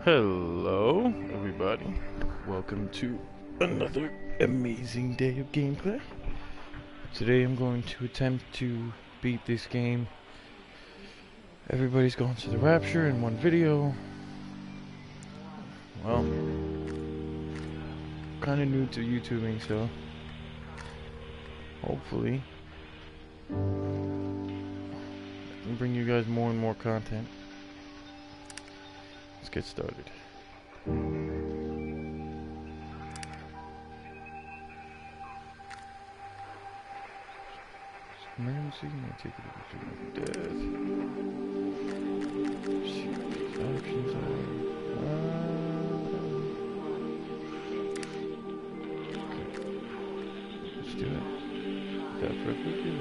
Hello, everybody. Welcome to another amazing day of gameplay. Today I'm going to attempt to beat this game. Everybody's going to the Rapture in one video. Well, kind of new to YouTubing, so hopefully I can bring you guys more and more content. Let's get started. Emergency, may take it to death. See what these options are. Okay. Let's do it. That's what we do.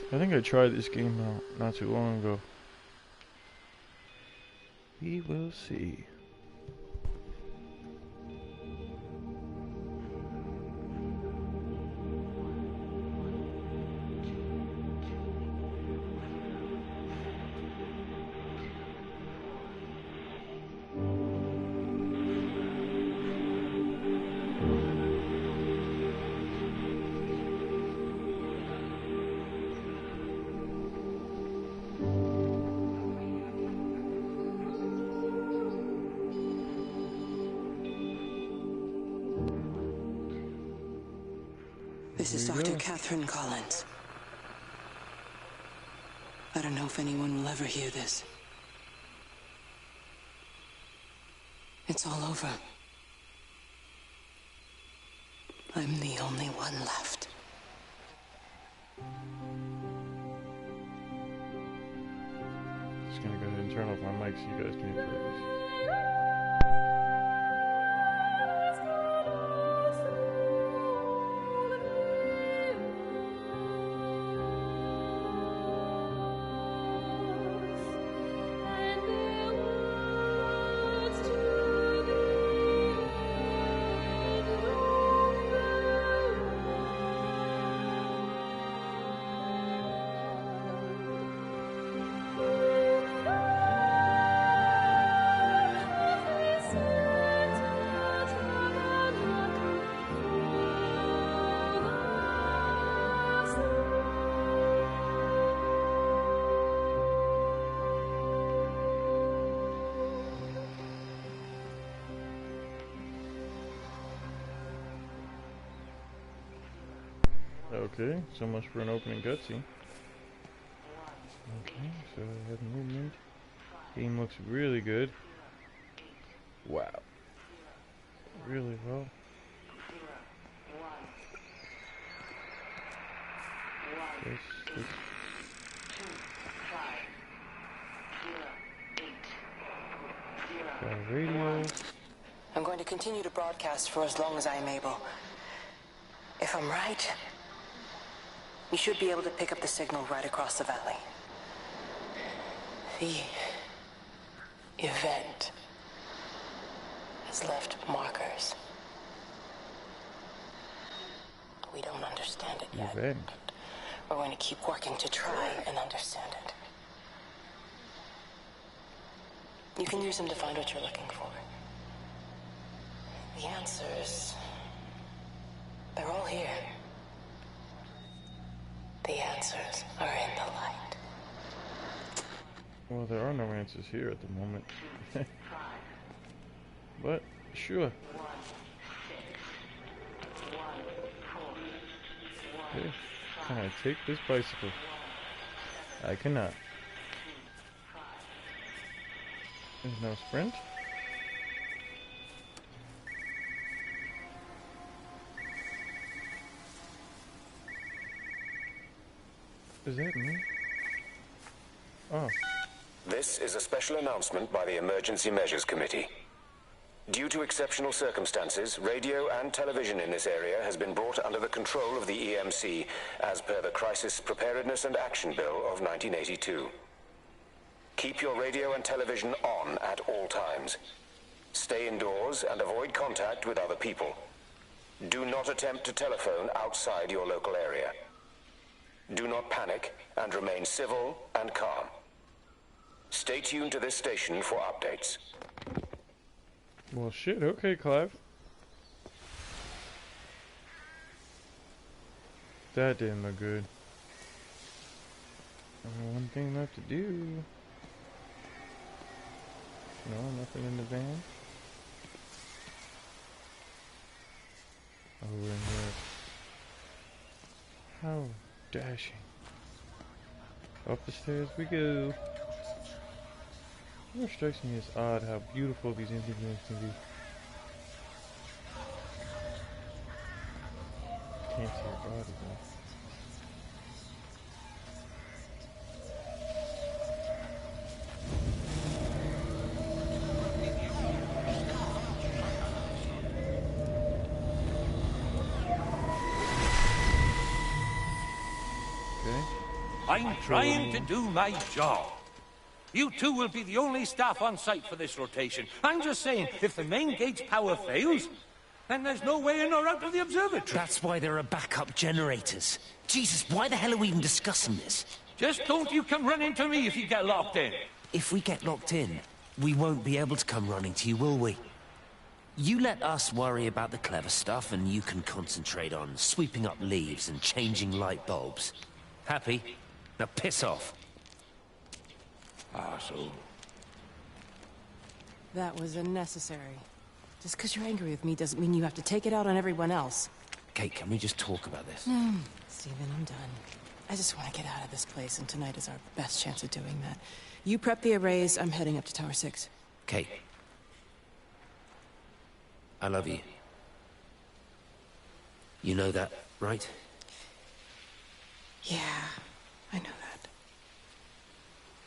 I think I tried this game out not too long ago. We will see. This is Dr. Catherine Collins. I don't know if anyone will ever hear this. It's all over. I'm the only one left. Just gonna go ahead and turn off my mic so you guys can hear this. Okay, so much for an opening cutscene. Okay, so I have movement. Game looks really good. Wow. Really well. This. Got radio. I'm going to continue to broadcast for as long as I am able. If I'm right, we should be able to pick up the signal right across the valley. The event has left markers. We don't understand it yet. Event. We're going to keep working to try and understand it. You can use them to find what you're looking for. The answers, they're all here. The answers are in the light. Well, there are no answers here at the moment. But, sure. Okay. Can I take this bicycle? I cannot. There's no sprint. Is that me? Oh. This is a special announcement by the Emergency Measures Committee. Due to exceptional circumstances, radio and television in this area has been brought under the control of the EMC as per the Crisis Preparedness and Action Bill of 1982. Keep your radio and television on at all times. Stay indoors and avoid contact with other people. Do not attempt to telephone outside your local area. Do not panic and remain civil and calm. Stay tuned to this station for updates. Well, shit. Okay, Clive. That didn't look good. Only one thing left to do. No, nothing in the van. Oh, we're in here. How dashing. Up the stairs we go. It strikes me as odd how beautiful these indie games can be. Can't see her body though. I'm trying to do my job. You two will be the only staff on site for this rotation. I'm just saying, if the main gate's power fails, then there's no way in or out of the observatory. That's why there are backup generators. Jesus, why the hell are we even discussing this? Just don't you come running to me if you get locked in. If we get locked in, we won't be able to come running to you, will we? You let us worry about the clever stuff, and you can concentrate on sweeping up leaves and changing light bulbs. Happy? Now piss off. So... That was unnecessary. Just because you're angry with me doesn't mean you have to take it out on everyone else. Kate, can we just talk about this? Steven, I'm done. I just want to get out of this place, and tonight is our best chance of doing that. You prep the arrays, I'm heading up to Tower 6. Kate. I love you. You know that, right? Yeah, I know that.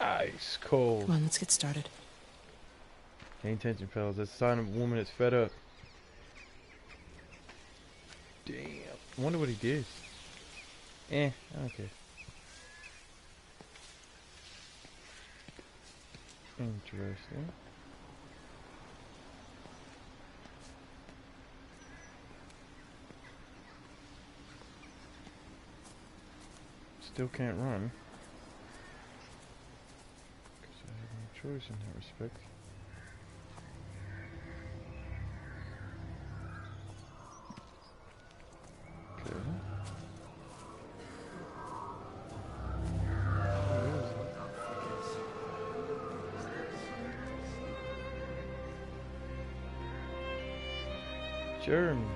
Ice cold. Come on, let's get started. Pay attention, fellas. That's a sign of a woman that's fed up. Damn. I wonder what he did. I don't care. Interesting. Still can't run. Because I have no choice in that respect. Okay. Jeremy.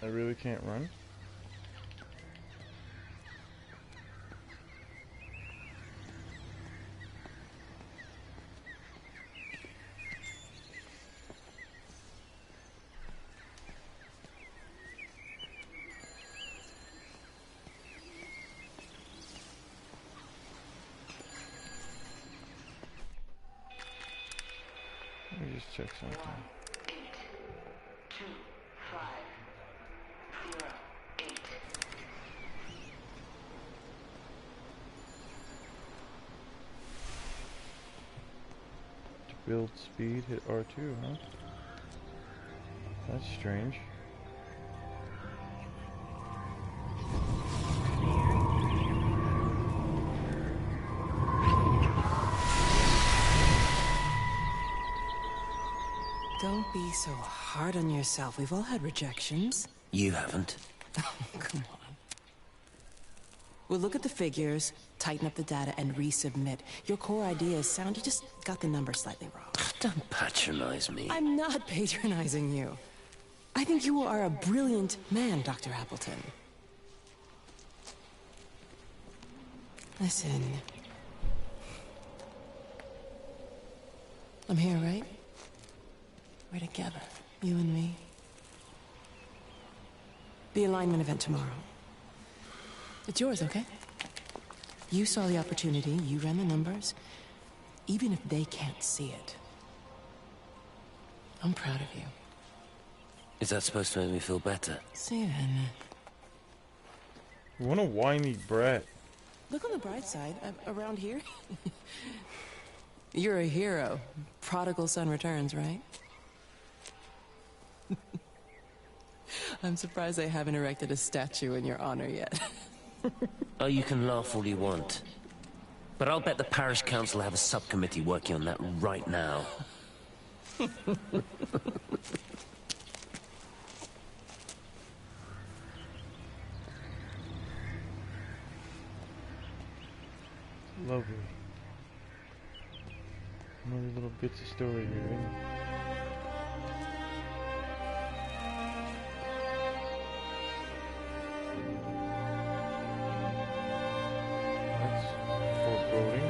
I really can't run? Let me just check something. 8, 2, 5. 08. To build speed, hit R2, huh? That's strange. Don't be so hard on yourself. We've all had rejections. You haven't. Oh, come on. We'll look at the figures, tighten up the data, and resubmit. Your core idea is sound, you just got the number slightly wrong. Don't patronize me. I'm not patronizing you. I think you are a brilliant man, Dr. Appleton. Listen. I'm here, right? We're together, you and me. The alignment event tomorrow. It's yours, okay? You saw the opportunity, you ran the numbers. Even if they can't see it, I'm proud of you. Is that supposed to make me feel better? Steven. What a whiny brat. Look on the bright side. Around here, you're a hero. Prodigal son returns, right? I'm surprised they haven't erected a statue in your honor yet. Oh, you can laugh all you want. But I'll bet the parish council have a subcommittee working on that right now. Lovely. Another little bits of story here, isn't it? That's foreboding.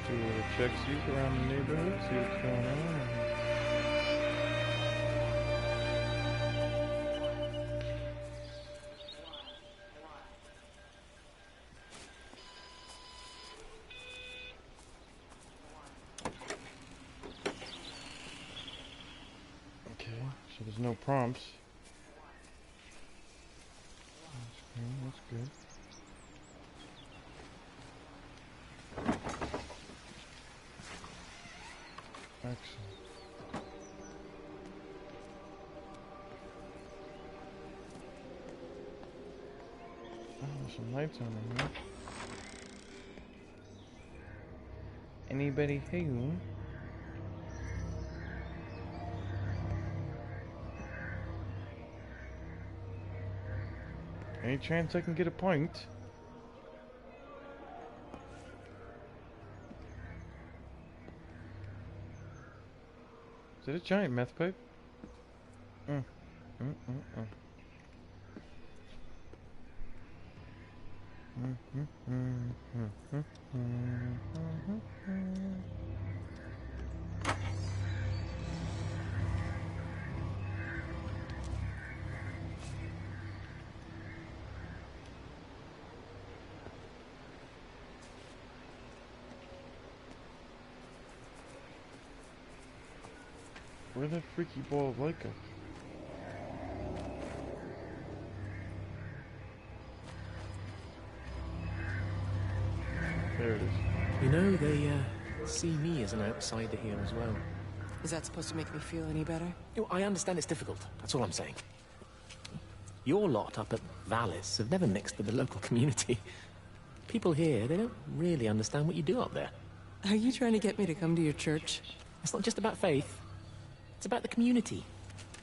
Do a little check sweep around the neighborhood, see what's going on. So there's no prompts. That's good. Excellent. Oh, there's some lights on in here. Anybody home? Any chance I can get a point? Is it a giant meth pipe? Where's that freaky ball of light go? There it is. You know, they see me as an outsider here as well. Is that supposed to make me feel any better? You know, I understand it's difficult. That's all I'm saying. Your lot up at Vallis have never mixed with the local community. People here, they don't really understand what you do up there. Are you trying to get me to come to your church? It's not just about faith. It's about the community.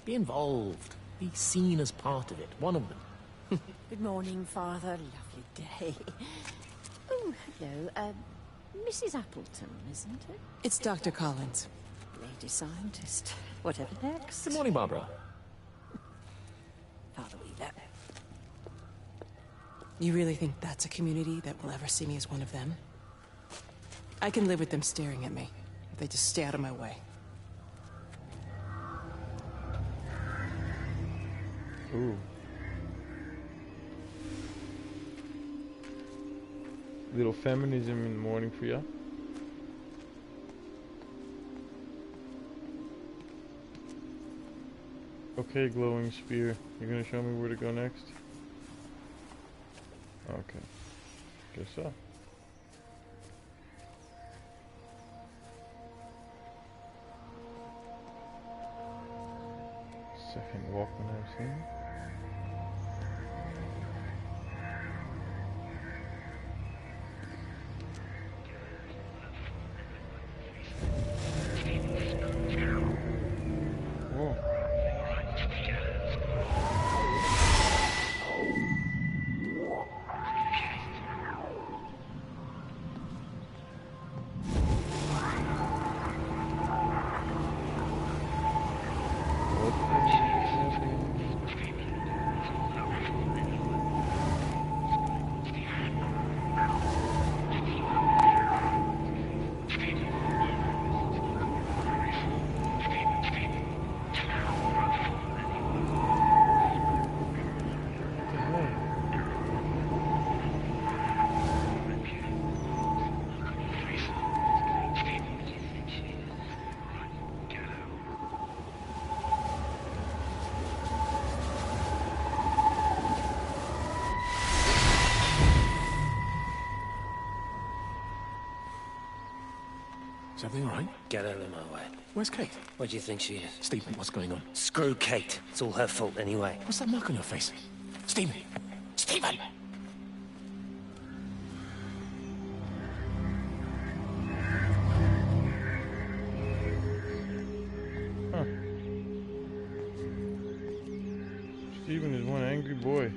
Be involved. Be seen as part of it. One of them. Good morning, Father. Lovely day. Oh, hello. Mrs. Appleton, isn't it? It's Dr. Collins. Lady scientist. Whatever next. Good morning, Barbara. Father Wheeler. You really think that's a community that will ever see me as one of them? I can live with them staring at me, if they just stay out of my way. Ooh. Little feminism in the morning for ya. Okay, glowing spear. You're gonna show me where to go next? Okay. Guess so. Second Walkman I've seen. Whoa. Is everything all right? Get out of my way. Where's Kate? Where do you think she is? Stephen, what's going on? Screw Kate. It's all her fault anyway. What's that mark on your face? Stephen! Stephen! Huh. Stephen is one angry boy.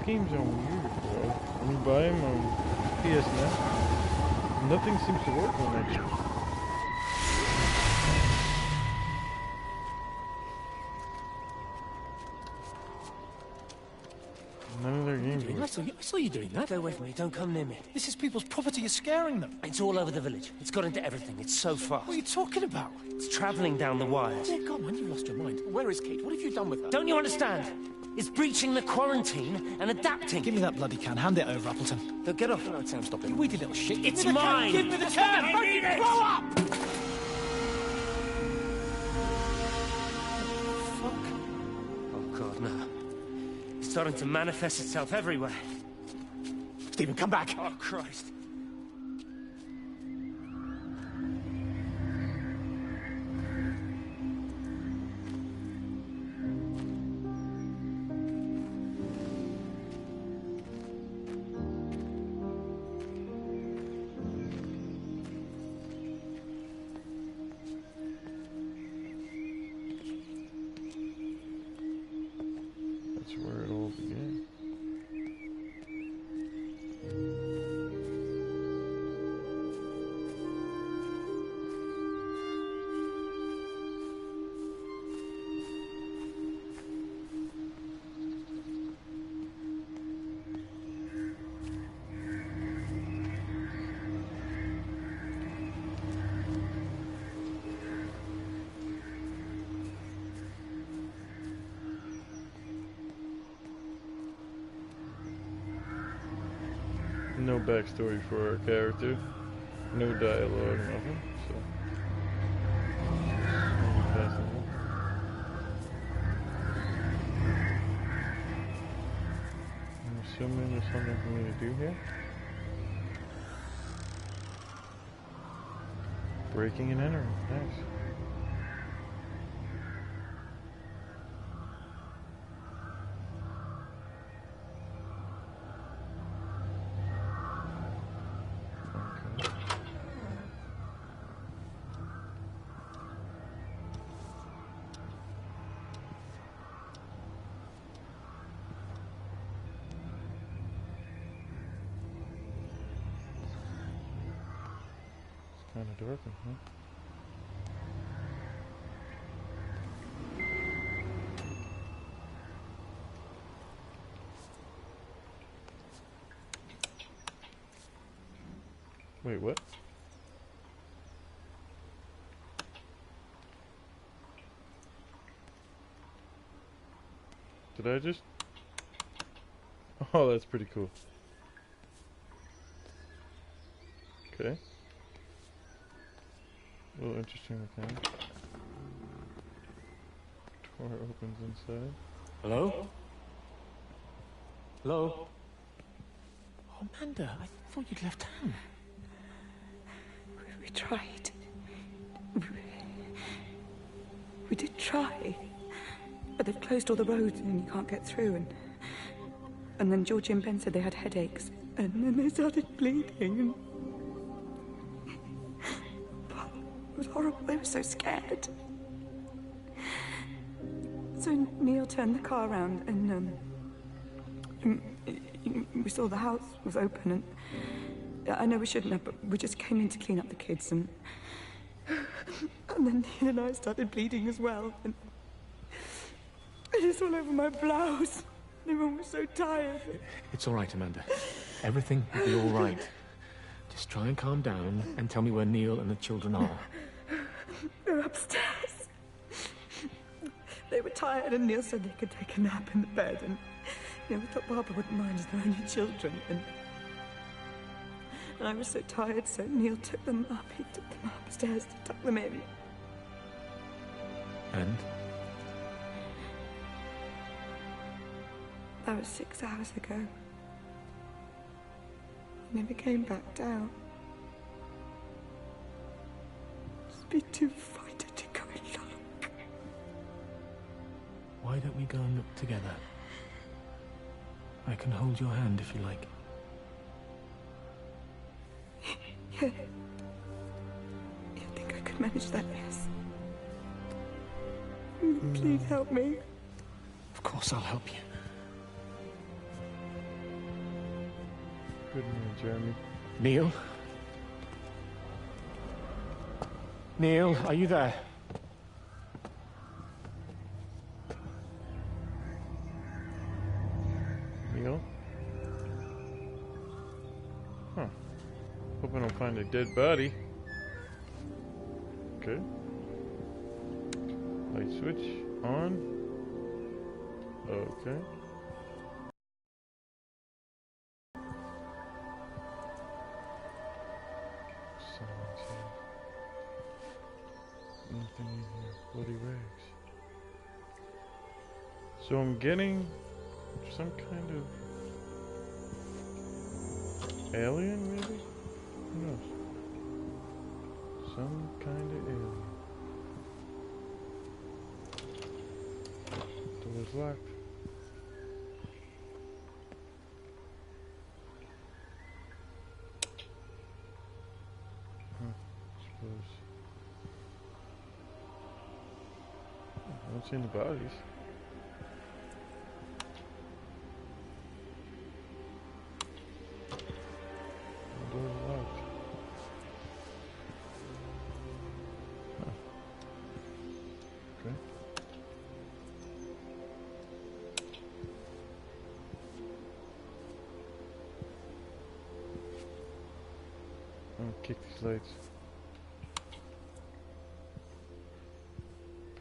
Games are weird, bro. When you buy them on PS Now, nothing seems to work on that shit. None of their games work. I saw you doing that. Stay away from me. Don't come near me. This is people's property. You're scaring them. It's all over the village. It's got into everything. It's so fast. What are you talking about? It's traveling down the wires. Dear God, man, you've lost your mind. Where is Kate? What have you done with her? Don't you understand? It's breaching the quarantine and adapting. Give me that bloody can. Hand it over, Appleton. Now get off. No, Sam, stop it. You weedy little shit. It's mine! Give me the can! I need it! Grow up! Fuck. Oh, God, no. It's starting to manifest itself everywhere. Stephen, come back! Oh, Christ. That's where it all began. No backstory for our character, no dialogue, nothing. So, I'm assuming there's something for me to do here. Breaking and entering, nice. Kind of dark in here. Wait, what? Did I just? Oh, that's pretty cool. Okay. A little interesting looking. Door opens inside. Hello? Hello? Oh, Amanda, I thought you'd left town. We tried. We did try. But they've closed all the roads and you can't get through. And then Georgie and Ben said they had headaches. And then they started bleeding. It was horrible. They were so scared. So Neil turned the car around and we saw the house was open, and I know we shouldn't have, but we just came in to clean up the kids, and then Neil and I started bleeding as well, and it's all over my blouse. Everyone was so tired. It's all right, Amanda. Everything will be all right. Just try and calm down and tell me where Neil and the children are. They're upstairs. They were tired, and Neil said they could take a nap in the bed, and we thought Barbara wouldn't mind as they're only children, and I was so tired, so Neil took them up. He took them upstairs to tuck them in. And? That was 6 hours ago. He never came back down. Just be too frightened to go and look. Why don't we go and look together? I can hold your hand if you like. Yeah. I think I could manage that, yes. Please help me. Of course I'll help you. Good man, Jeremy. Neil? Neil, are you there? Neil? Huh. Hope I don't find a dead body. Okay. Light switch on. Okay. Someone's here. Nothing in here. Bloody rags. So I'm getting some kind of alien, maybe? Who knows? Some kind of alien. Door's locked. Suppose. I don't see any bodies. The door's locked. Huh. Okay. I'm gonna kick these lights.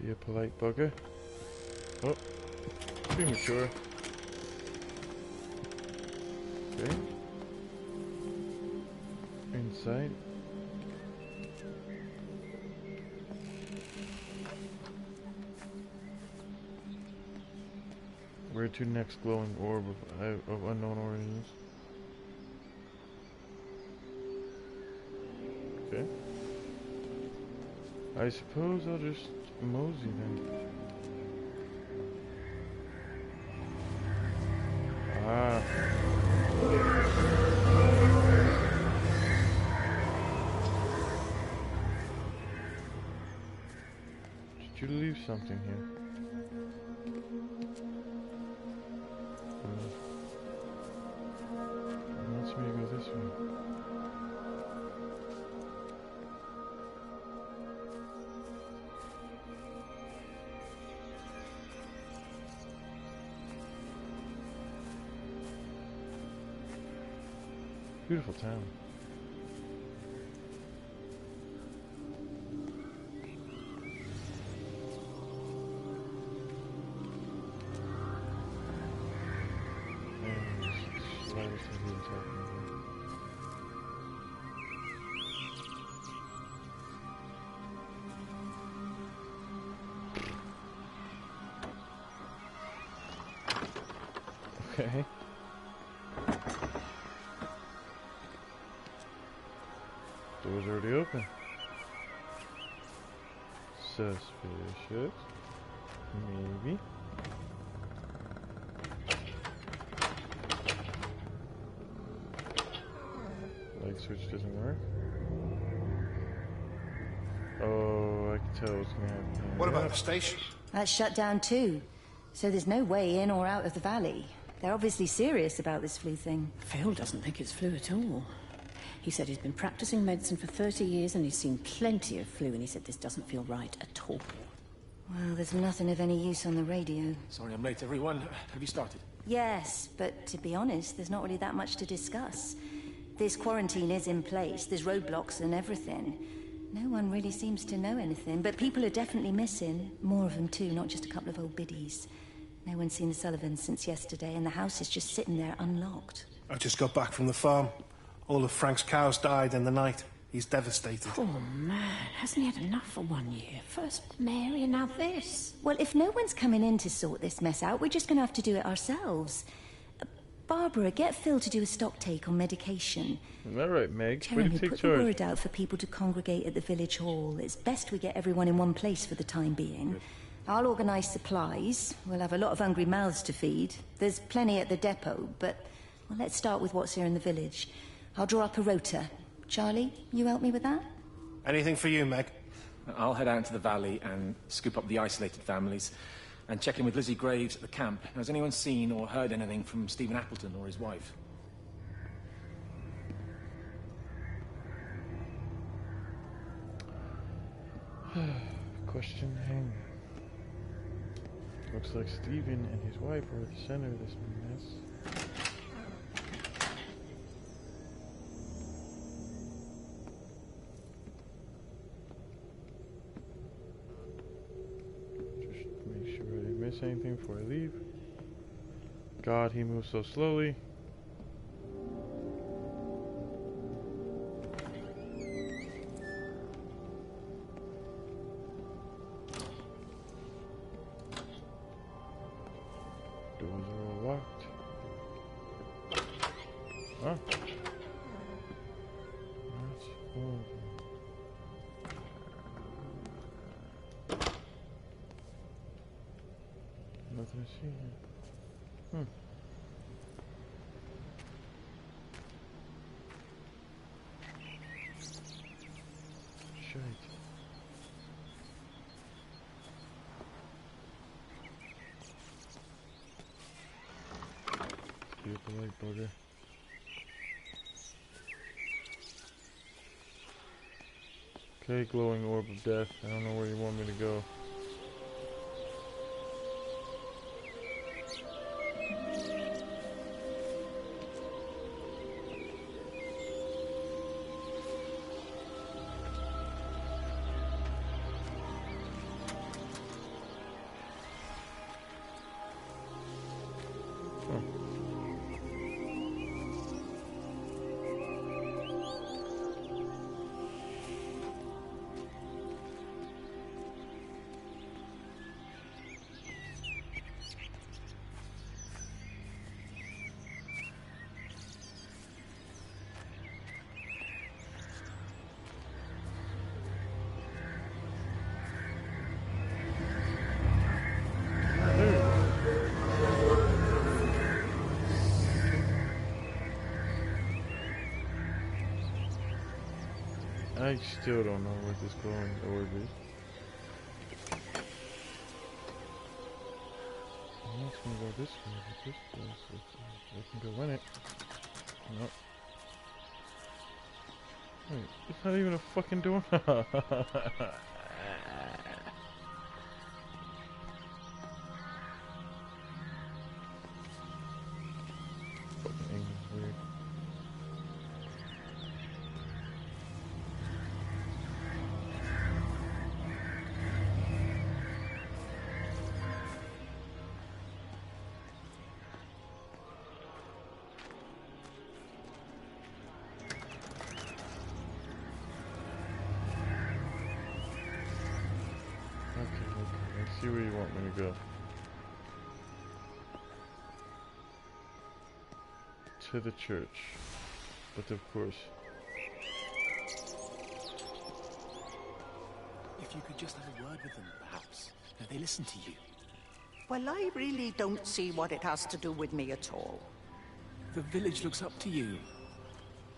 Be a polite bugger. Oh, premature. Okay. Inside. Where to next glowing orb of unknown origins? Okay. I suppose I'll just mosey then. Ah. Did you leave something here? Wants me to go this way. Beautiful town. Okay. Door's already open. Suspicious. Maybe. Light switch doesn't work. Oh, tell what's gonna happen. What about the station? That's shut down too. So there's no way in or out of the valley. They're obviously serious about this flu thing. Phil doesn't think it's flu at all. He said he's been practicing medicine for 30 years and he's seen plenty of flu, and he said this doesn't feel right at all. Well, there's nothing of any use on the radio. Sorry I'm late, everyone. Have you started? Yes, but to be honest, there's not really that much to discuss. This quarantine is in place, there's roadblocks and everything. No one really seems to know anything, but people are definitely missing. More of them too, not just a couple of old biddies. No one's seen the Sullivans since yesterday, and the house is just sitting there unlocked. I just got back from the farm. All of Frank's cows died in the night. He's devastated. Poor man. Hasn't he had enough for 1 year? First Mary and now this. Well, if no one's coming in to sort this mess out, we're just going to have to do it ourselves. Barbara, get Phil to do a stock take on medication. All right, Meg. Jeremy, put the word out for people to congregate at the village hall. It's best we get everyone in one place for the time being. Good. I'll organise supplies. We'll have a lot of hungry mouths to feed. There's plenty at the depot, but well, let's start with what's here in the village. I'll draw up a rota. Charlie, you help me with that? Anything for you, Meg? I'll head out into the valley and scoop up the isolated families and check in with Lizzie Graves at the camp. Has anyone seen or heard anything from Stephen Appleton or his wife? Question hang. Looks like Stephen and his wife are at the center of this mess. Anything before I leave. God, he moves so slowly. Doors are all locked. Huh? That's horrible. Nothing to see here. Shite. Get the light bugger. Okay, glowing orb of death. I don't know where you want me to go. I still don't know where this glowing orb is. I'm not gonna go this way, but this place, I can go in it. Nope. Wait, it's not even a fucking door. Fucking English weird. Let's see where you want me to go. To the church. But of course. If you could just have a word with them, perhaps. Now, they listen to you. Well, I really don't see what it has to do with me at all. The village looks up to you.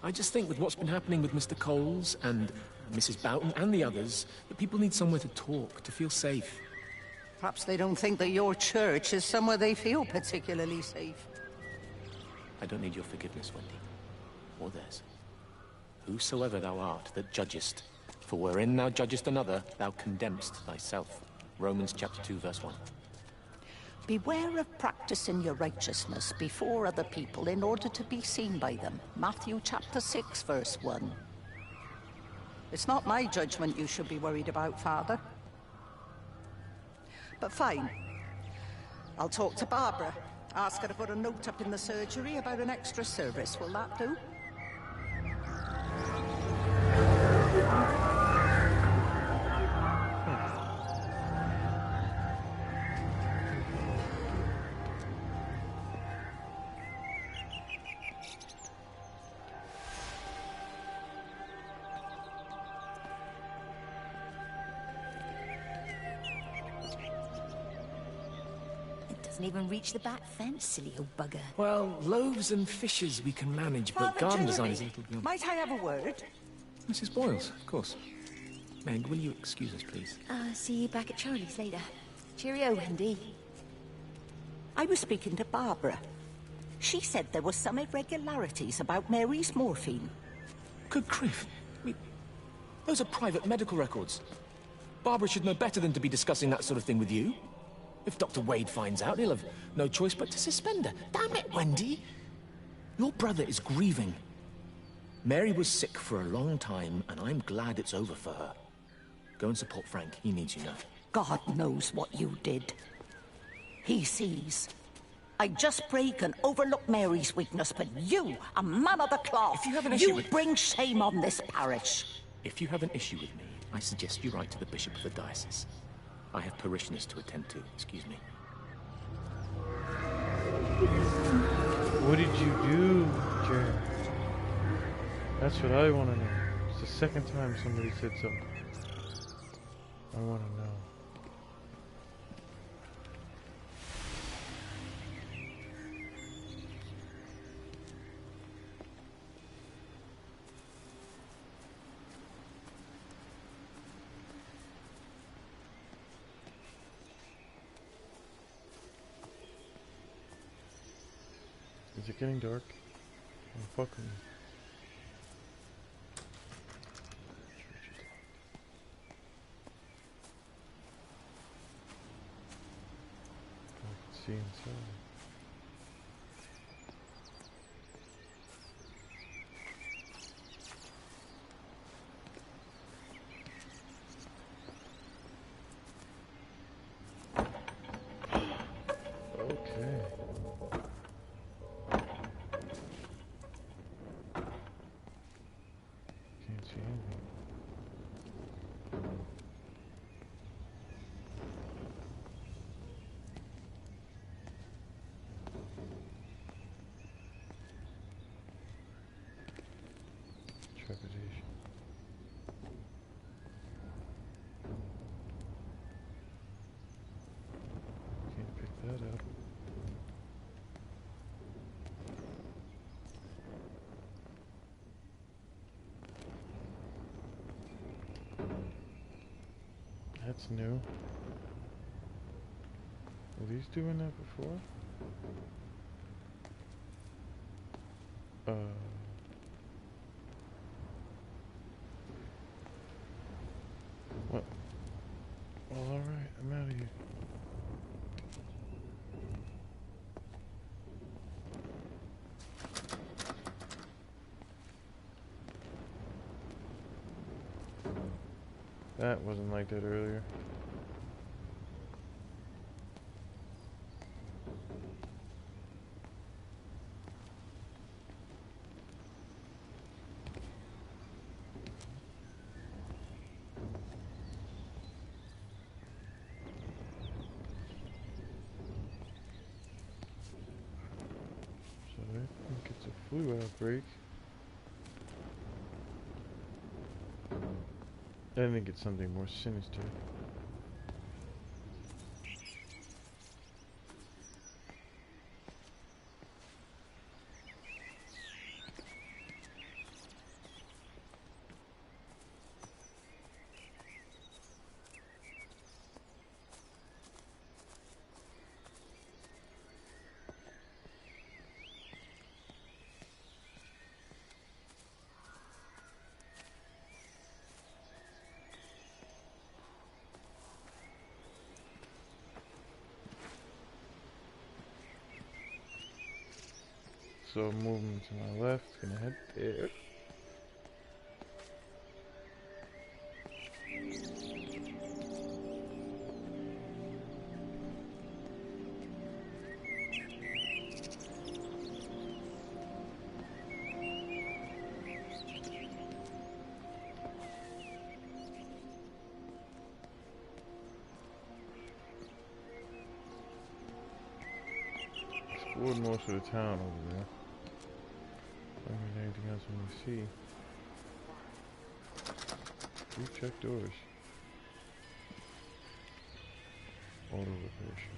I just think with what's been happening with Mr. Coles and Mrs. Boughton and the others, that people need somewhere to talk, to feel safe. Perhaps they don't think that your church is somewhere they feel particularly safe. I don't need your forgiveness, Wendy. Or theirs. Whosoever thou art that judgest, for wherein thou judgest another, thou condemnest thyself. Romans chapter 2, verse 1. Beware of practicing your righteousness before other people in order to be seen by them. Matthew chapter 6, verse 1. It's not my judgment you should be worried about, Father. But fine. I'll talk to Barbara. Ask her to put a note up in the surgery about an extra service. Will that do? Doesn't even reach the back fence, silly old bugger. Well, loaves and fishes we can manage, but Father garden Jeremy, design is a little beyond... Might I have a word? Mrs. Boyles, of course. Meg, will you excuse us, please? See you back at Charlie's later. Cheerio, Wendy. I was speaking to Barbara. She said there were some irregularities about Mary's morphine. Good grief. Those are private medical records. Barbara should know better than to be discussing that sort of thing with you. If Dr. Wade finds out, he'll have no choice but to suspend her. Damn it, Wendy! Your brother is grieving. Mary was sick for a long time, and I'm glad it's over for her. Go and support Frank. He needs you now. God knows what you did. He sees. I just break and overlook Mary's weakness, but you, a man of the cloth, if you have an issue with... bring shame on this parish. If you have an issue with me, I suggest you write to the Bishop of the Diocese. I have parishioners to attend to. Excuse me. What did you do, Jared? That's what I want to know. It's the second time somebody said something. I want to know. Is it getting dark? Oh, fuck me. I can see inside. Okay. Can't see anything. Trepidation. Can't pick that up. That's new. Were these doing that before? What? Well, alright, I'm out of here. That wasn't like that earlier. So I think it's a flu outbreak. I think it's something more sinister. saw movement to my left. Gonna head there. Explored most of the town over there. Don't have anything else we can see. We've checked doors. Auto repair shop.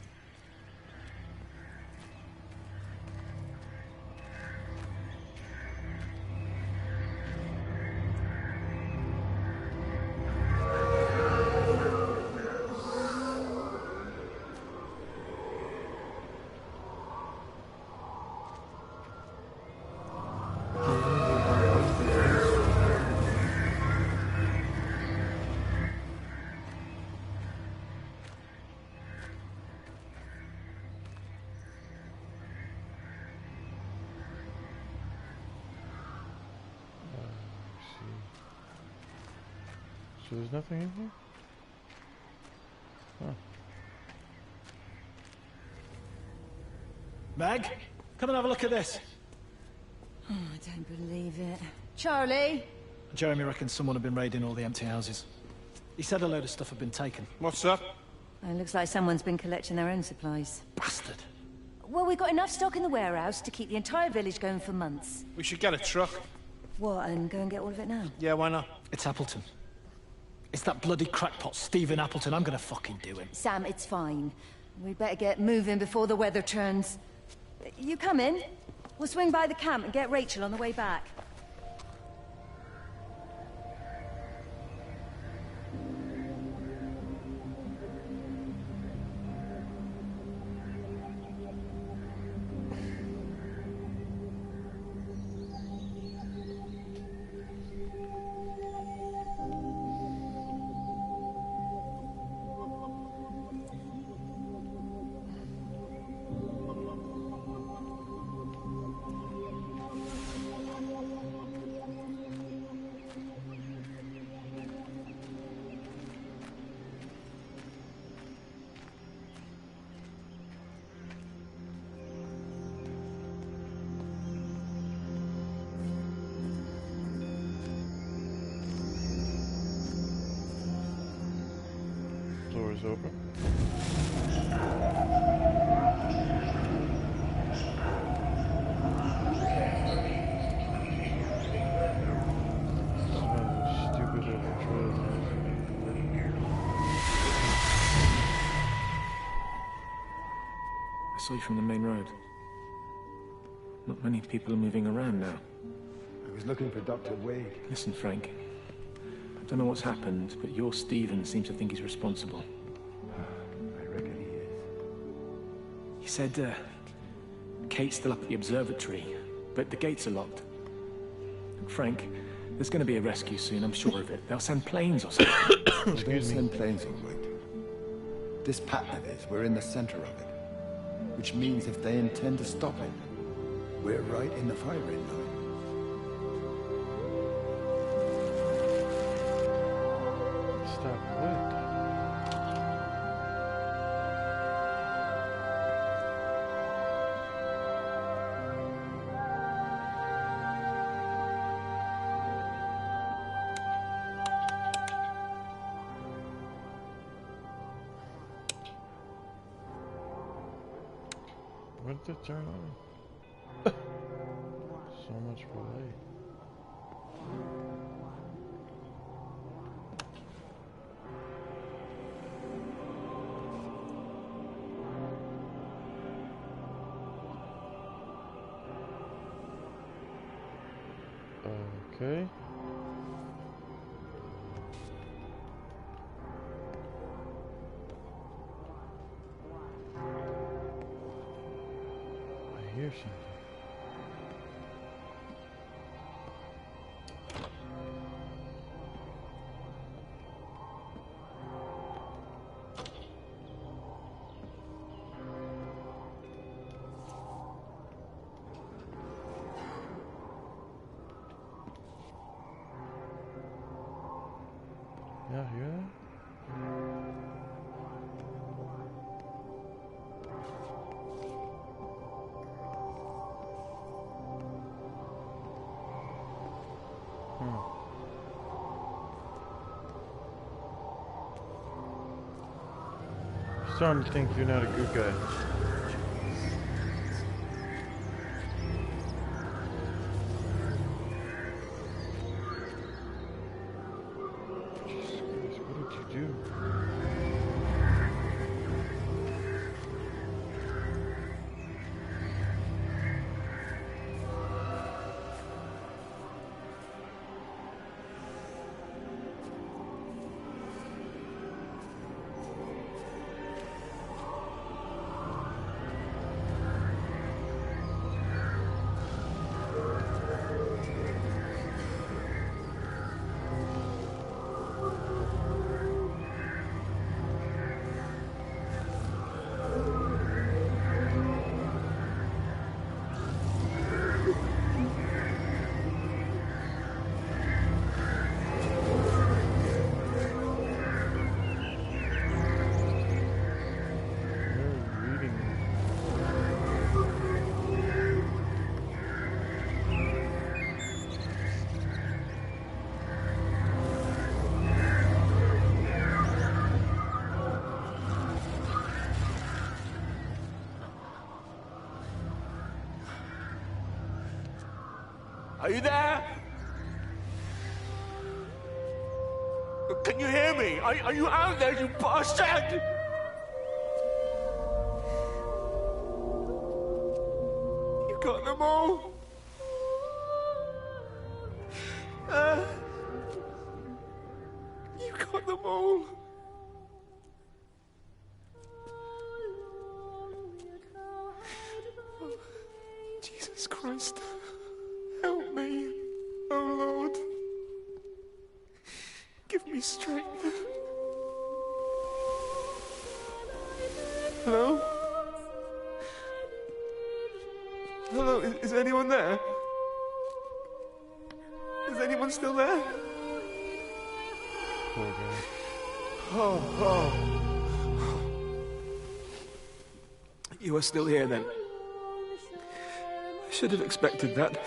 So there's nothing in here? Huh. Meg, come and have a look at this. Oh, I don't believe it. Charlie? Jeremy reckons someone had been raiding all the empty houses. He said a load of stuff had been taken. What's up? Oh, it looks like someone's been collecting their own supplies. Bastard. Well, we've got enough stock in the warehouse to keep the entire village going for months. We should get a truck. What, and go and get all of it now? Yeah, why not? It's Appleton. It's that bloody crackpot, Stephen Appleton. I'm gonna fucking do him. Sam, it's fine. We'd better get moving before the weather turns. You come in. We'll swing by the camp and get Rachel on the way back. Door is open. Stupid little trail. I saw you from the main road. Not many people are moving around now. I was looking for Dr. Wade. Listen, Frank. I don't know what's happened, but your Stephen seems to think he's responsible. I reckon he is. He said, Kate's still up at the observatory, but the gates are locked. Frank, there's going to be a rescue soon, I'm sure of it. They'll send planes or something. They'll send planes, all right. This pattern of his, we're in the center of it. Which means if they intend to stop it, we're right in the firing line. Stop what? What did it turn on? So much for light. Okay. I hear something. starting to think you're not a good guy. Jesus Christ, what did you do? Are you there? Can you hear me? Are you out there, you bastard? You got them all? You got them all? Jesus Christ. Help me, oh Lord. Give me strength. Hello? Hello, is anyone there? Is anyone still there? Poor guy. Oh. You are still here then? I should have expected that.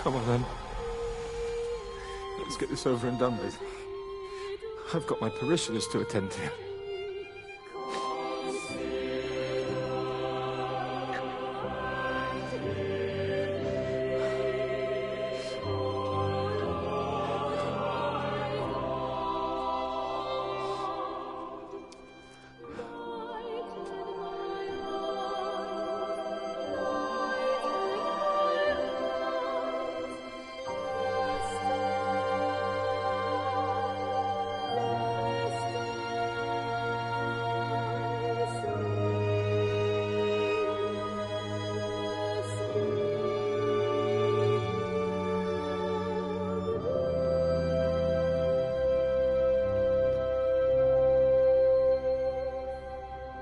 Come on then. Let's get this over and done with. I've got my parishioners to attend to.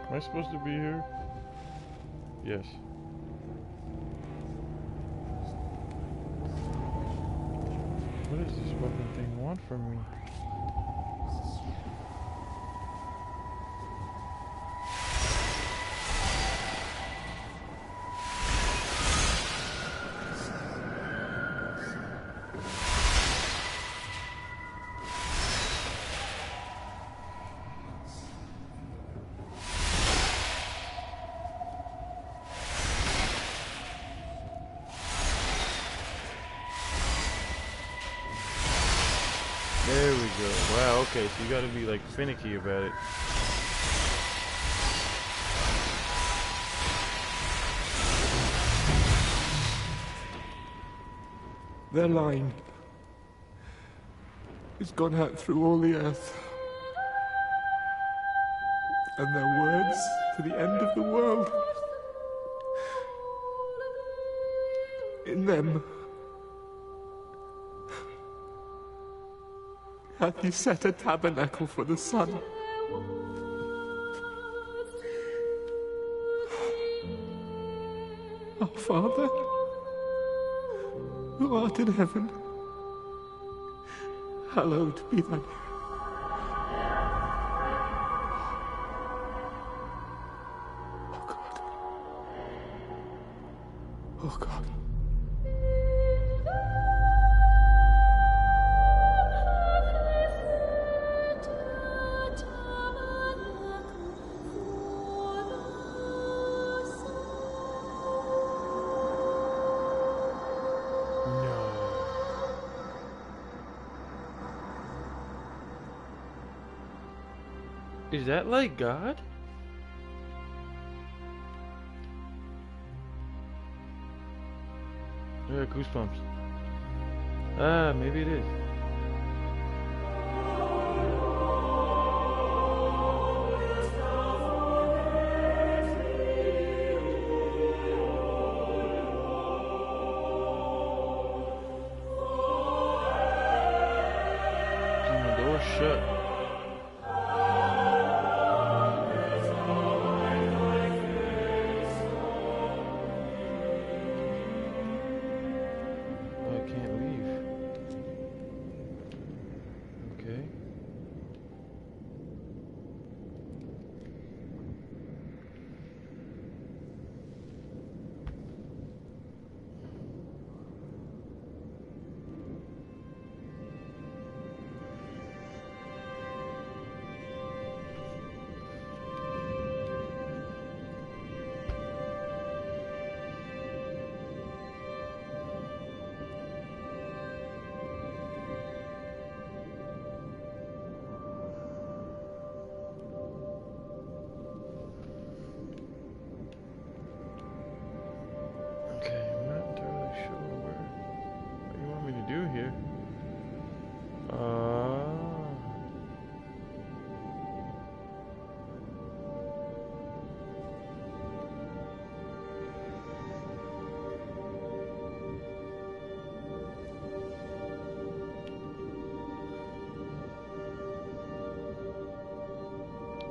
Am I supposed to be here? Yes. What does this fucking thing want from me? There we go. Wow, okay, so you gotta be like finicky about it. Their line has gone out through all the earth. And their words to the end of the world. In them hath he set a tabernacle for the sun. Our Father, who art in heaven, hallowed be thy name. Oh God. Is that like God? I got goosebumps. Ah, maybe it is. The door shut.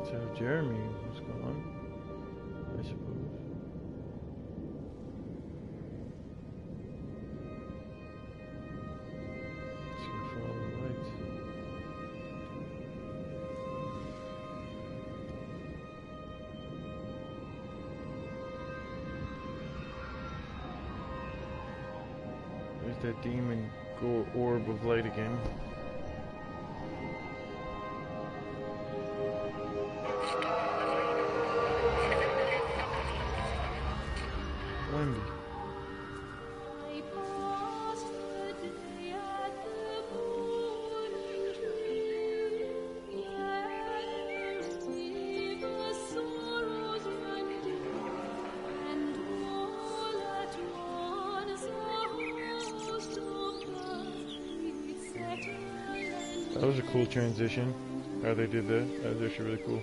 So Jeremy was gone, I suppose. Let's control the lights. There's that demon orb of light again. Wendy. That was a cool transition. How they did that. That was actually really cool.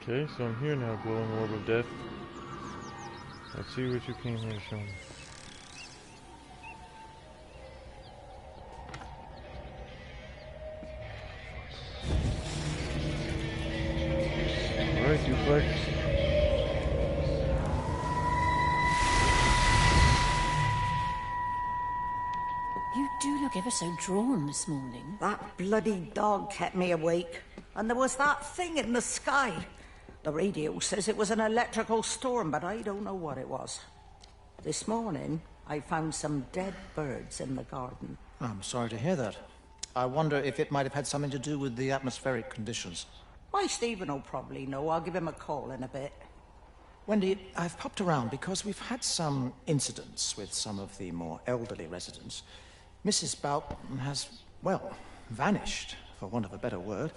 Okay, so I'm here now, glowing orb of death. Let's see what you came here to show me. Alright, Duplex. You do look ever so drawn this morning. That bloody dog kept me awake. And there was that thing in the sky. The radio says it was an electrical storm, but I don't know what it was. This morning, I found some dead birds in the garden. I'm sorry to hear that. I wonder if it might have had something to do with the atmospheric conditions. Why, Stephen will probably know. I'll give him a call in a bit. Wendy, I've popped around because we've had some incidents with some of the more elderly residents. Mrs. Bout has, well, vanished, for want of a better word.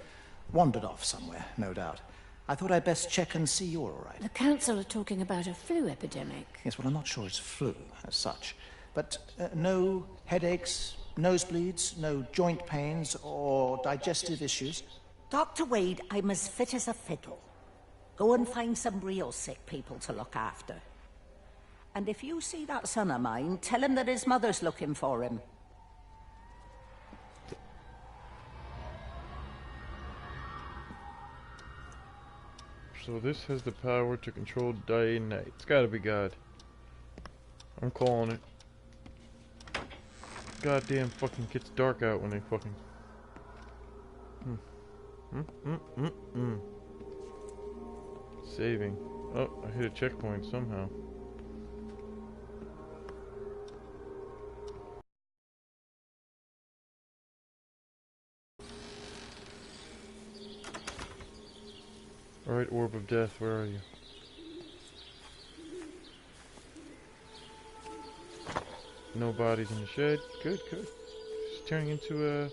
Wandered off somewhere, no doubt. I thought I'd best check and see you're all right. The council are talking about a flu epidemic. Yes, well, I'm not sure it's flu as such. But no headaches, nosebleeds, no joint pains or digestive issues? Dr. Wade, I'm as fit as a fiddle. Go and find some real sick people to look after. And if you see that son of mine, tell him that his mother's looking for him. So this has the power to control day and night. It's gotta be God. I'm calling it. Goddamn fucking gets dark out when they fucking... Saving. Oh, I hit a checkpoint somehow. Alright, Orb of Death, where are you? No bodies in the shed. Good, good. It's turning into a...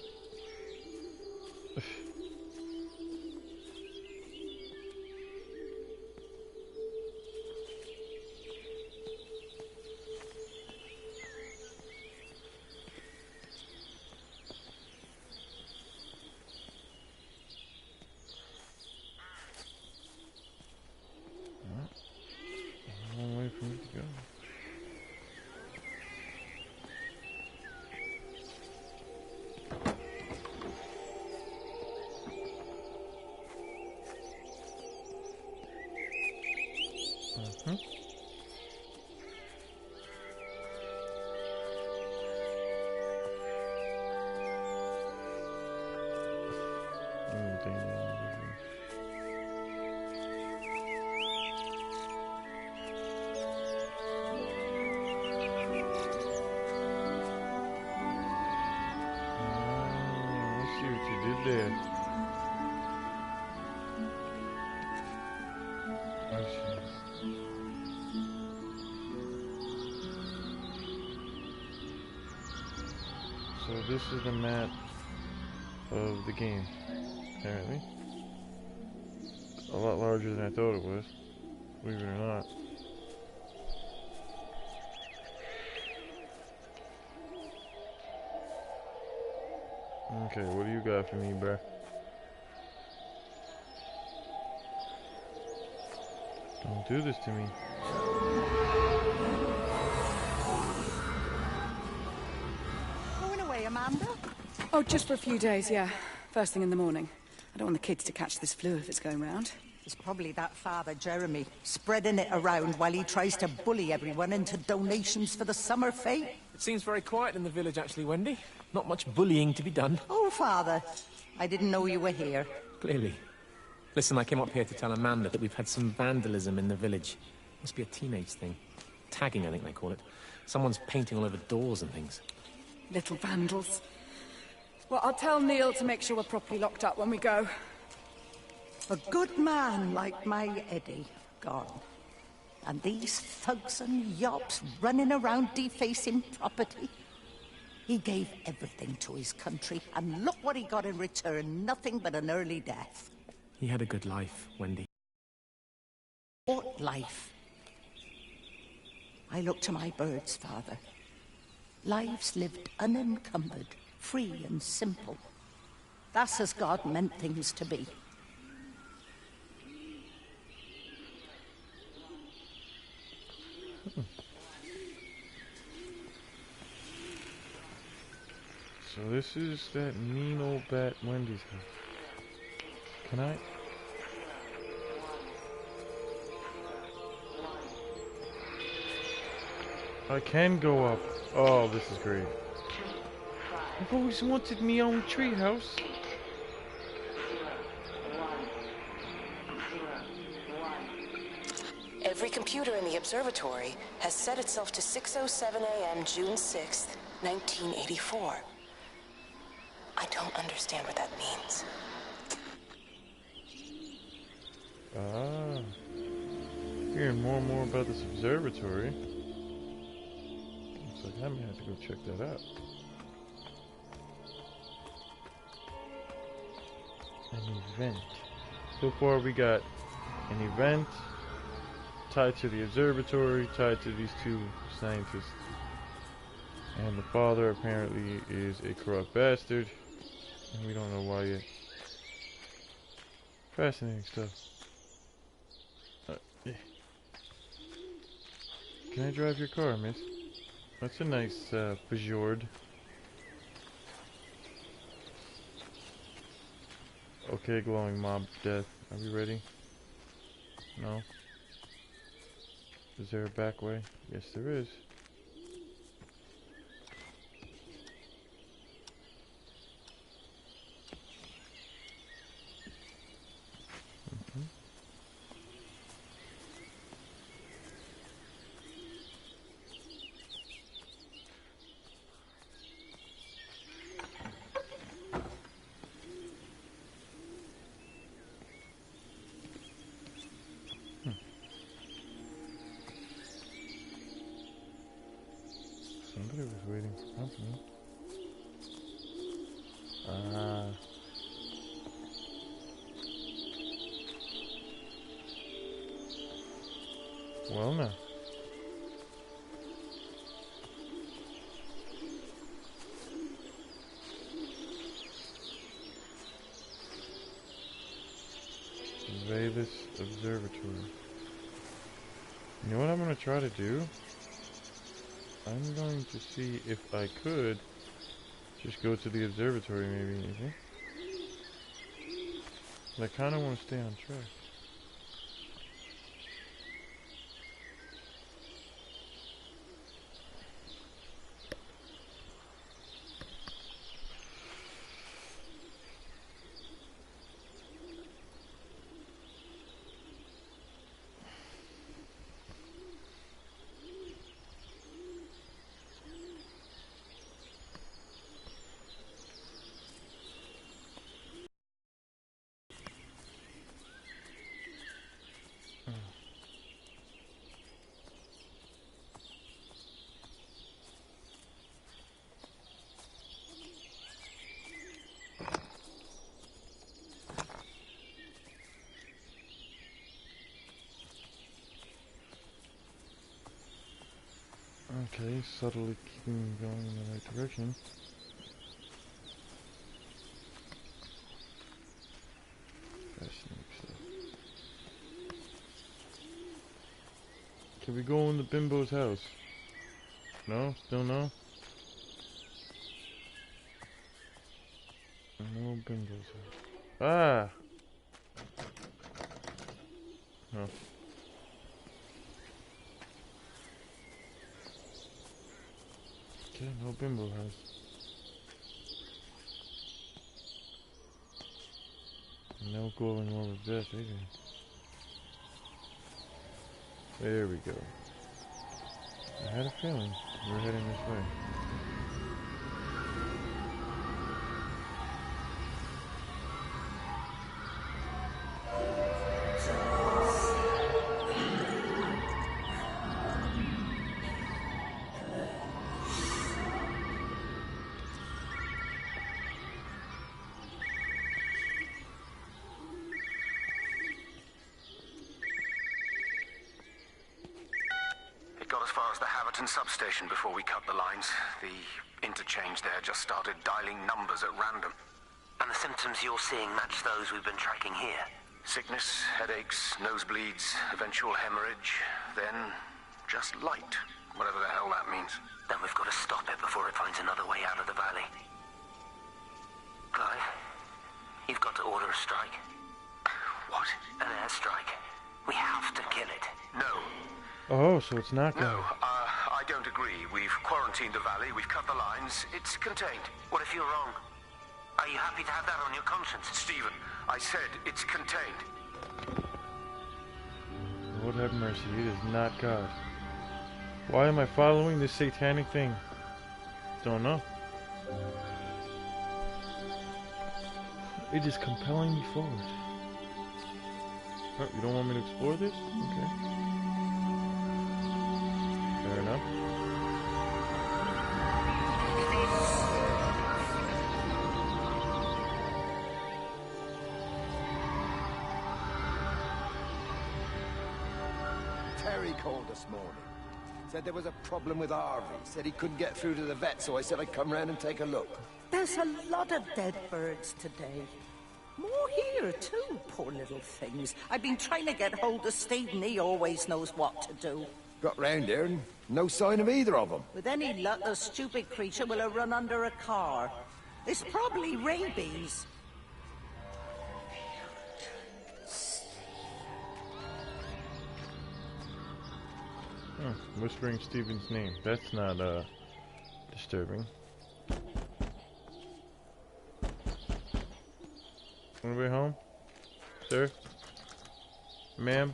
long way for me to go. There. So this is the map of the game, apparently. A lot larger than I thought it was, believe it or not. Okay, what do you got for me, bruh? Don't do this to me. Going away, Amanda? Oh, just for a few days, yeah. First thing in the morning. I don't want the kids to catch this flu if it's going round. It's probably that father, Jeremy, spreading it around while he tries to bully everyone into donations for the summer fete. It seems very quiet in the village, actually, Wendy. Not much bullying to be done. Oh, Father, I didn't know you were here. Clearly. Listen, I came up here to tell Amanda that we've had some vandalism in the village. Must be a teenage thing. Tagging, I think they call it. Someone's painting all over doors and things. Little vandals. Well, I'll tell Neil to make sure we're properly locked up when we go. A good man like my Eddie, gone. And these thugs and yops running around defacing property. He gave everything to his country, and look what he got in return. Nothing but an early death. He had a good life, Wendy. What life? I look to my birds, Father. Lives lived unencumbered, free and simple. That's as God meant things to be. So this is that mean old bat Wendy's house. Can I? I can go up. Oh, this is great. I've always wanted me own treehouse. Every computer in the observatory has set itself to 6:07 a.m. June 6th, 1984. I don't understand what that means. Ah. Hearing more and more about this observatory. Looks like I may have to go check that out. An event. So far we got an event tied to the observatory, tied to these two scientists. And the father apparently is a corrupt bastard, and we don't know why yet. Fascinating stuff. Yeah. Can I drive your car, miss? That's a nice Peugeot. Okay, glowing mob death. Are we ready? No? Is there a back way? Yes, there is. Somebody was waiting for company. Well now. Vegas Observatory. You know what I'm going to try to do? I'm going to see if I could just go to the observatory maybe, you think? But I kind of want to stay on track. Okay, subtly keeping going in the right direction. Fascinating stuff. Can we go in the bimbo's house? No? Still no? No bimbo's house. Ah! No. Okay, no bimbo house. No glowing orb of death either. There we go. I had a feeling we were heading this way. Substation before we cut the lines. The interchange there just started dialing numbers at random. And the symptoms you're seeing match those we've been tracking here? Sickness, headaches, nosebleeds, eventual hemorrhage, then just light, whatever the hell that means. Then we've got to stop it before it finds another way out of the valley. Clive, you've got to order a strike. What? An airstrike. We have to kill it. No. Oh, so it's not going. No, I don't agree. We've quarantined the valley, we've cut the lines, it's contained. What if you're wrong? Are you happy to have that on your conscience? Stephen, I said it's contained. Lord have mercy, it is not God. Why am I following this satanic thing? Don't know. It is compelling me forward. Oh, you don't want me to explore this? Okay. Fair enough. called this morning. Said there was a problem with Harvey. Said he couldn't get through to the vet, so I said I'd come round and take a look. There's a lot of dead birds today. More here, too, poor little things. I've been trying to get hold of Steve, and he always knows what to do. Got round here and no sign of either of them. With any luck, the stupid creature will have run under a car. It's probably rabies. Whispering Stephen's name. That's not, disturbing. On the way home? Sir? Ma'am?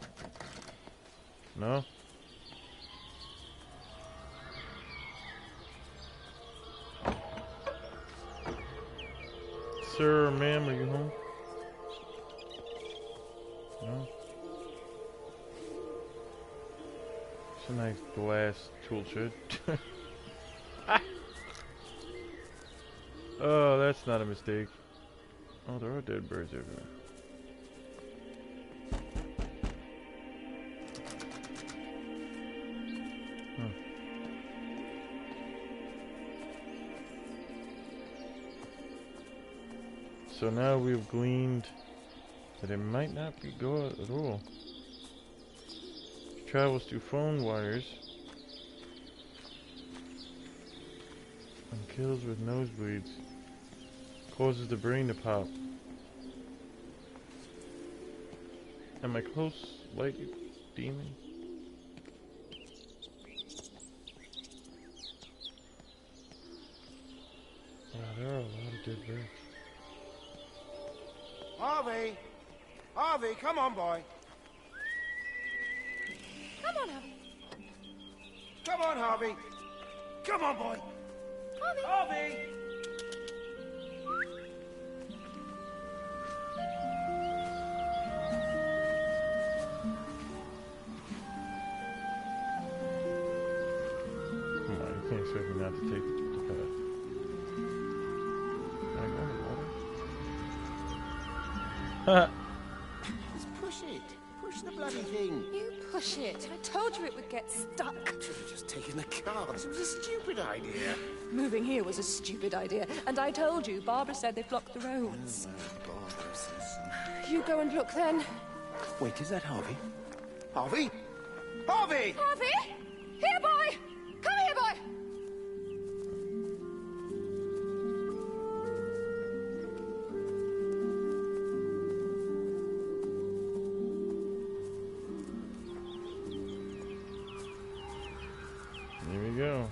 No? Sir or ma'am, are you home? No? It's a nice glass tool shed. Oh, that's not a mistake. Oh, there are dead birds everywhere. So now we've gleaned that it might not be God at all. It travels through phone wires and kills with nosebleeds. Causes the brain to pop. Am I close, like demon? Wow, there are a lot of dead birds. Harvey! Harvey, come on, boy. Come on, Harvey. Come on, Harvey. Come on, boy. Harvey! Harvey! Come on, you can't expect me not to take the path. Can I go in the water? Just push it. Push the bloody thing. You push it. I told you it would get stuck. Should have just taken the car. This was a stupid idea. Moving here was a stupid idea. And I told you, Barbara said they've blocked the roads. Barbara says. You go and look then. Wait, is that Harvey? Harvey? Harvey! Harvey! Here, boy! Come here, boy! Here we go.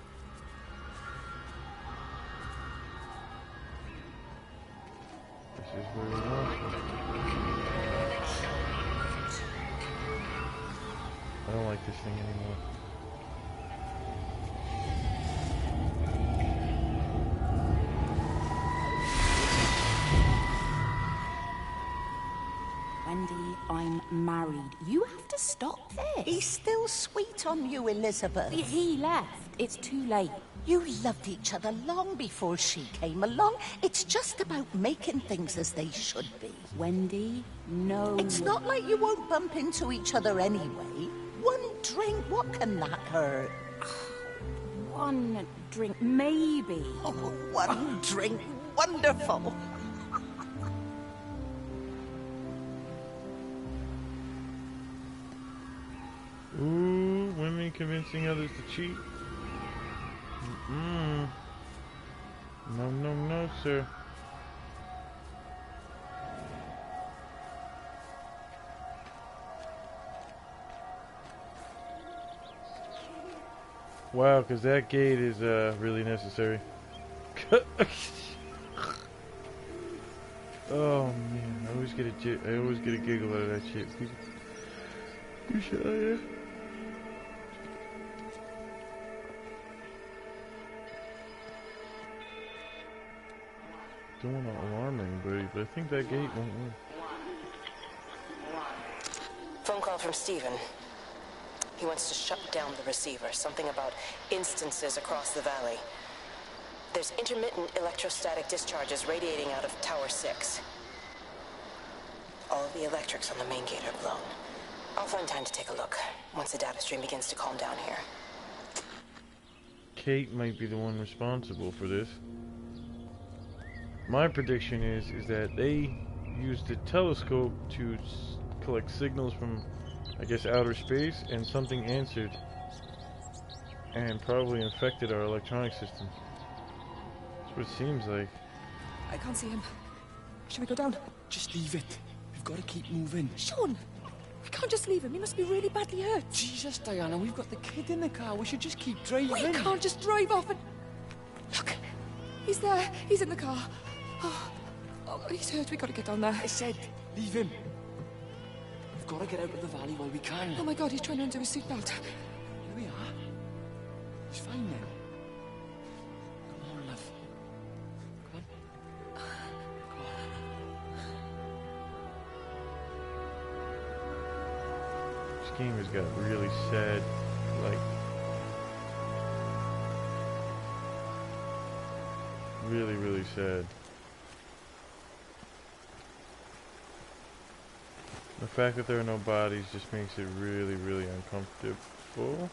This is where we want it. I don't like this thing anymore. Wendy, I'm married. You have to stop this. He's still sweet on you, Elizabeth. He left. It's too late. You loved each other long before she came along. It's just about making things as they should be. Wendy, no. It's not like you won't bump into each other anyway. One drink, what can that hurt? One drink, maybe. Oh, one drink, wonderful. Ooh, women convincing others to cheat. No, no, no, sir. Wow, because that gate is really necessary. Oh man, I always get a giggle out of that shit. People, you should, yeah. Don't want to alarm anybody, but I think that gate won't work. Phone call from Stephen. He wants to shut down the receiver. Something about instances across the valley. There's intermittent electrostatic discharges radiating out of Tower 6. All of the electrics on the main gate are blown. I'll find time to take a look once the data stream begins to calm down here. Kate might be the one responsible for this. My prediction is that they used the telescope to collect signals from, I guess, outer space, and something answered and probably infected our electronic system. That's what it seems like. I can't see him. Should we go down? Just leave it. We've got to keep moving. Sean! We can't just leave him. He must be really badly hurt. Jesus, Diana, we've got the kid in the car. We should just keep driving. We can't just drive off and... Look! He's there. He's in the car. Oh, he's hurt. We've got to get down there. I said, leave him. We've got to get out of the valley while we can. Oh my God, he's trying to undo his seatbelt. Here we are. He's fine then. Come on, love. Come on. This game has got really sad, like, really, really sad. The fact that there are no bodies just makes it really, really uncomfortable.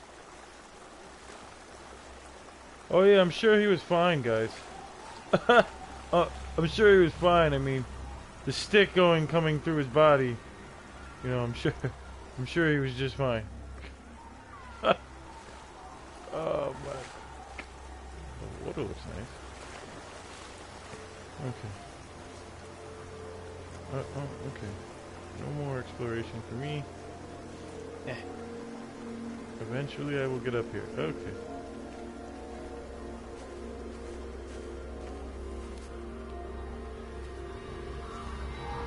Oh yeah, I'm sure he was fine, guys. I'm sure he was fine. I mean, the stick coming through his body, you know, I'm sure he was just fine. Oh my. The water looks nice. Okay. Okay. No more exploration for me. Eventually I will get up here. Okay.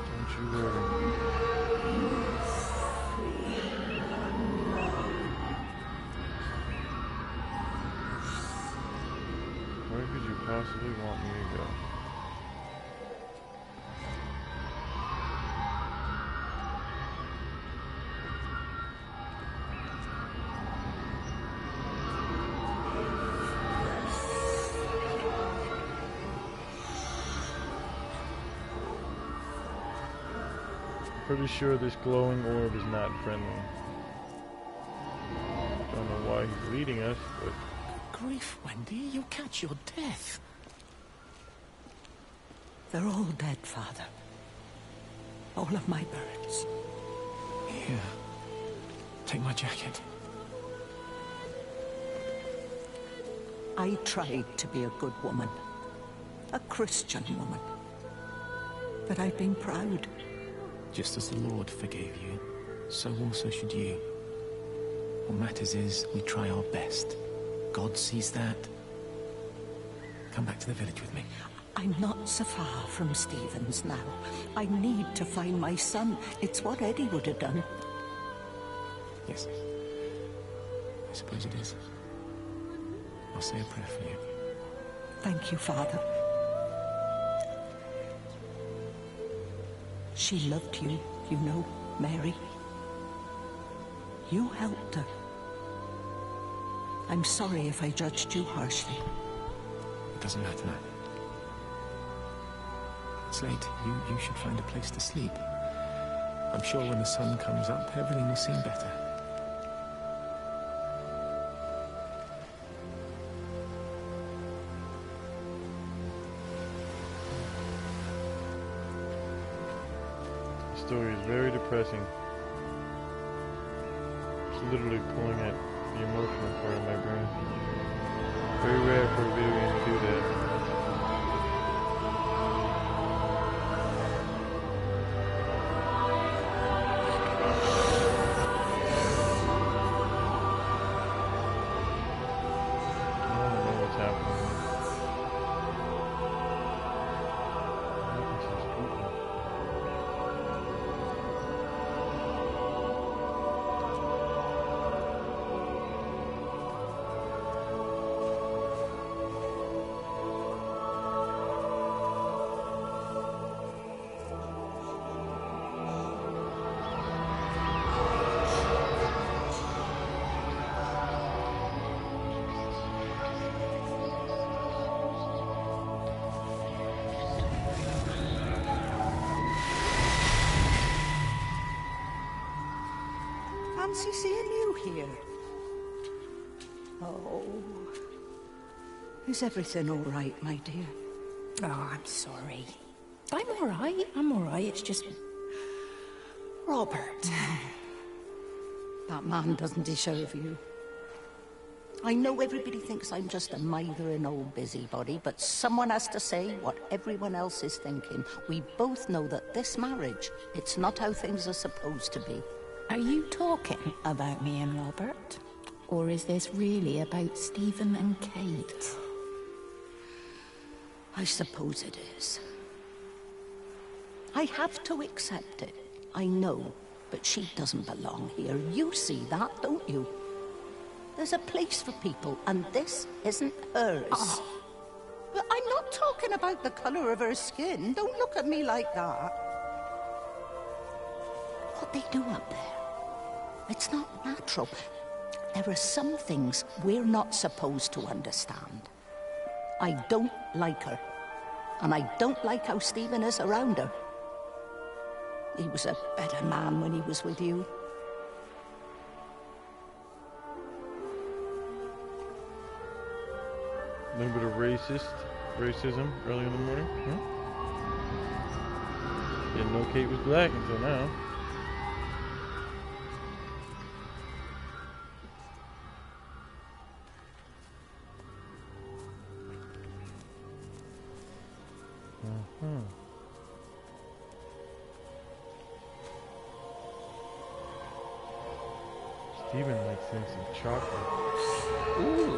Don't you worry. Where could you possibly want me to go? Pretty sure this glowing orb is not friendly. Don't know why he's leading us, but... Grief, Wendy, you'll catch your death. They're all dead, Father. All of my birds. Here. Take my jacket. I tried to be a good woman. A Christian woman. But I've been proud. Just as the Lord forgave you, so also should you. What matters is we try our best. God sees that. Come back to the village with me. I'm not so far from Stevens now. I need to find my son. It's what Eddie would have done. Yes. I suppose it is. I'll say a prayer for you. Thank you, Father. She loved you, you know, Mary. You helped her. I'm sorry if I judged you harshly. It doesn't matter now. It's late. You should find a place to sleep. I'm sure when the sun comes up, everything will seem better. The story is very depressing. It's literally pulling at the emotional part of my brain. Very rare for a video game to do that. fancy seeing you here. Oh. Is everything all right, my dear? Oh, I'm sorry. I'm all right. I'm all right. It's just... Robert. That man doesn't deserve you. I know everybody thinks I'm just a mithering old busybody, but someone has to say what everyone else is thinking. We both know that this marriage, it's not how things are supposed to be. Are you talking about me and Robert? Or is this really about Stephen and Kate? I suppose it is. I have to accept it. I know, but she doesn't belong here. You see that, don't you? There's a place for people, and this isn't hers. Oh. But I'm not talking about the colour of her skin. Don't look at me like that. What they do up there, it's not natural. There are some things we're not supposed to understand. I don't like her. And I don't like how Stephen is around her. He was a better man when he was with you. A little bit of racism early in the morning. Didn't know Kate was black until now. Steven likes him some chocolate. Ooh.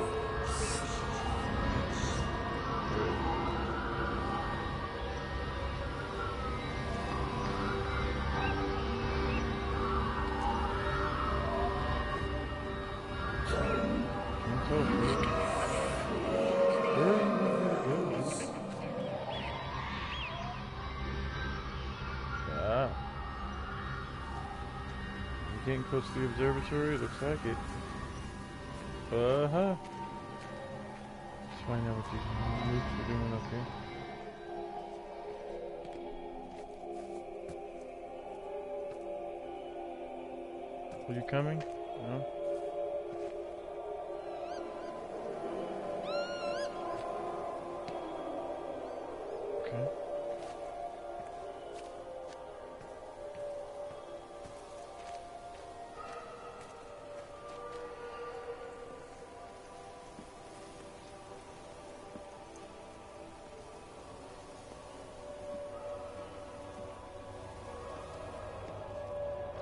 Getting close to the observatory, looks like it. Just find out what these moves are doing up here. Are you coming? No? Okay.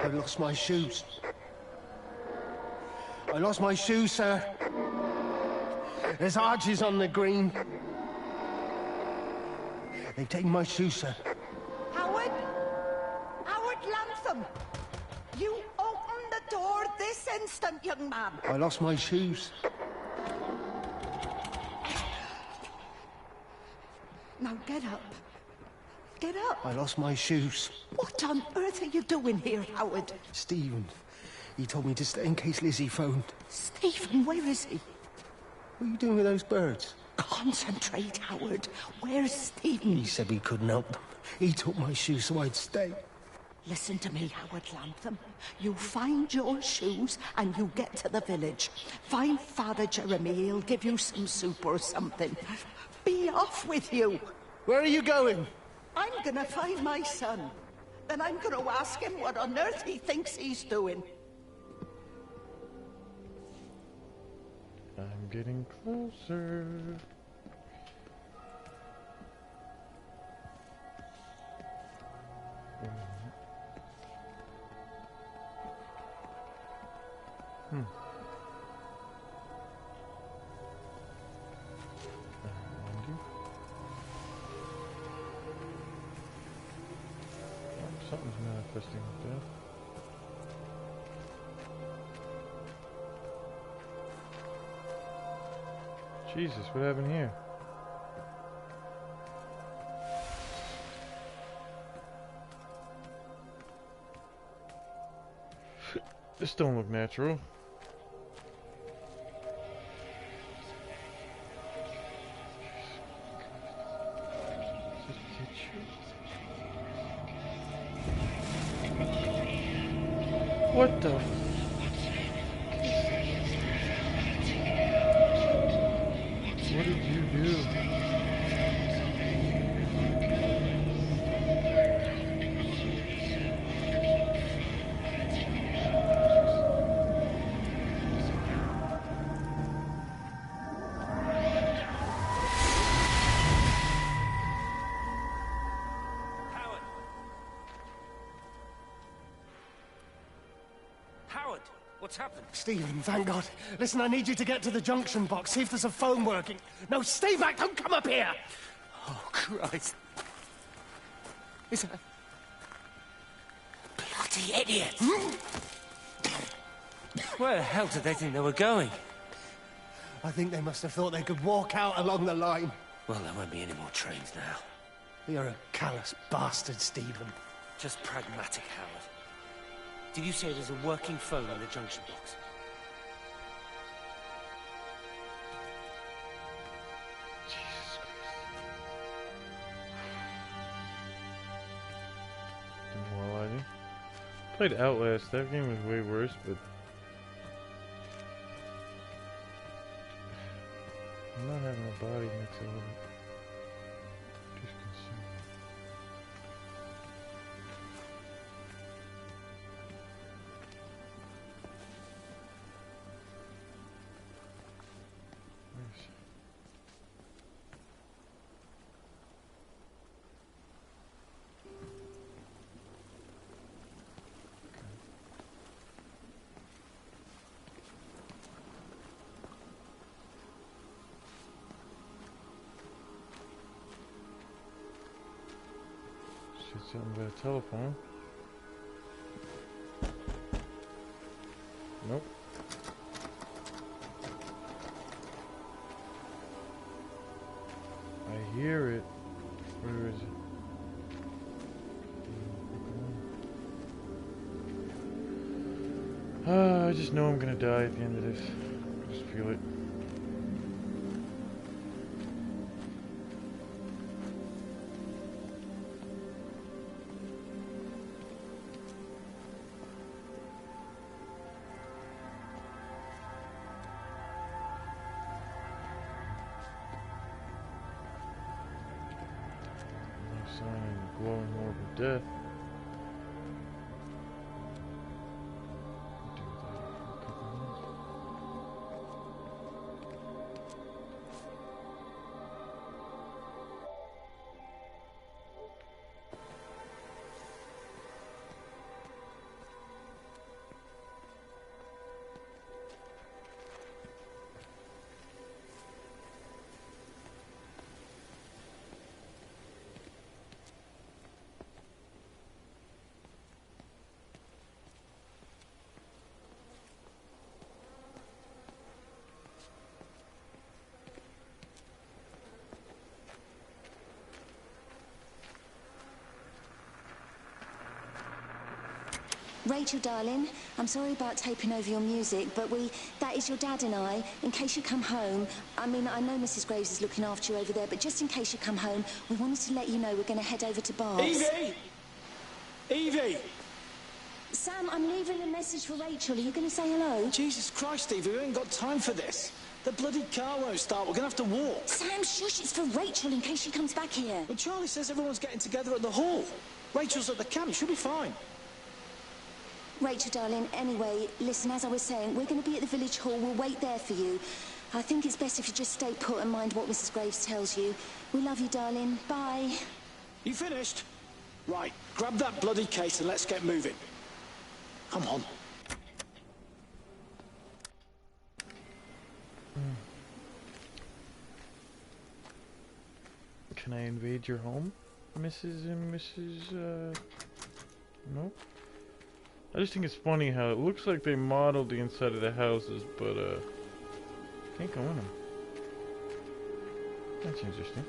I lost my shoes. I lost my shoes, sir. There's arches on the green. They've taken my shoes, sir. Howard? Howard Lantham! You open the door this instant, young man. I lost my shoes. Now get up. Get up. I lost my shoes. What on earth are you doing here, Howard? Stephen, he told me to stay in case Lizzie phoned. Stephen, where is he? What are you doing with those birds? Concentrate, Howard. Where's Stephen? He said we couldn't help them. He took my shoes so I'd stay. Listen to me, Howard Lantham. You find your shoes and you get to the village. Find Father Jeremy. He'll give you some soup or something. Be off with you. Where are you going? I'm gonna find my son. Then I'm gonna ask him what on earth he thinks he's doing. I'm getting closer. Something's manifesting up there. Jesus, what happened here? This don't look natural. What the? Howard, what's happened? Stephen, thank God. Listen, I need you to get to the junction box, see if there's a phone working. No, stay back, don't come up here! Oh, Christ. Is that... Bloody idiot! Where the hell did they think they were going? I think they must have thought they could walk out along the line. Well, there won't be any more trains now. You're a callous bastard, Stephen. Just pragmatic, Howard. Did you say there's a working phone in the junction box? Jesus Christ. Demoralizing. Played Outlast. That game was way worse, but I'm not having a body next to it. Just consume. Something about a telephone. Nope. I hear it. Where is it? I just know I'm gonna die at the end of this. I just feel it. Glowing orb of death. Rachel, darling, I'm sorry about taping over your music, but that is your dad and I. In case you come home, I mean, I know Mrs. Graves is looking after you over there, but just in case you come home, we wanted to let you know we're going to head over to Barb's. Evie! Evie! Sam, I'm leaving a message for Rachel. Are you going to say hello? Jesus Christ, Evie, we ain't got time for this. The bloody car won't start. We're going to have to walk. Sam, shush, it's for Rachel in case she comes back here. Well, Charlie says everyone's getting together at the hall. Rachel's at the camp. She'll be fine. Rachel, darling, anyway, listen, as I was saying, we're going to be at the village hall. We'll wait there for you. I think it's best if you just stay put and mind what Mrs. Graves tells you. We love you, darling. Bye. You finished? Right, grab that bloody case and let's get moving. Come on. Can I invade your home, Mrs. and Mrs. Nope. I just think it's funny how it looks like they modeled the inside of the houses, but can't go in them. That's interesting.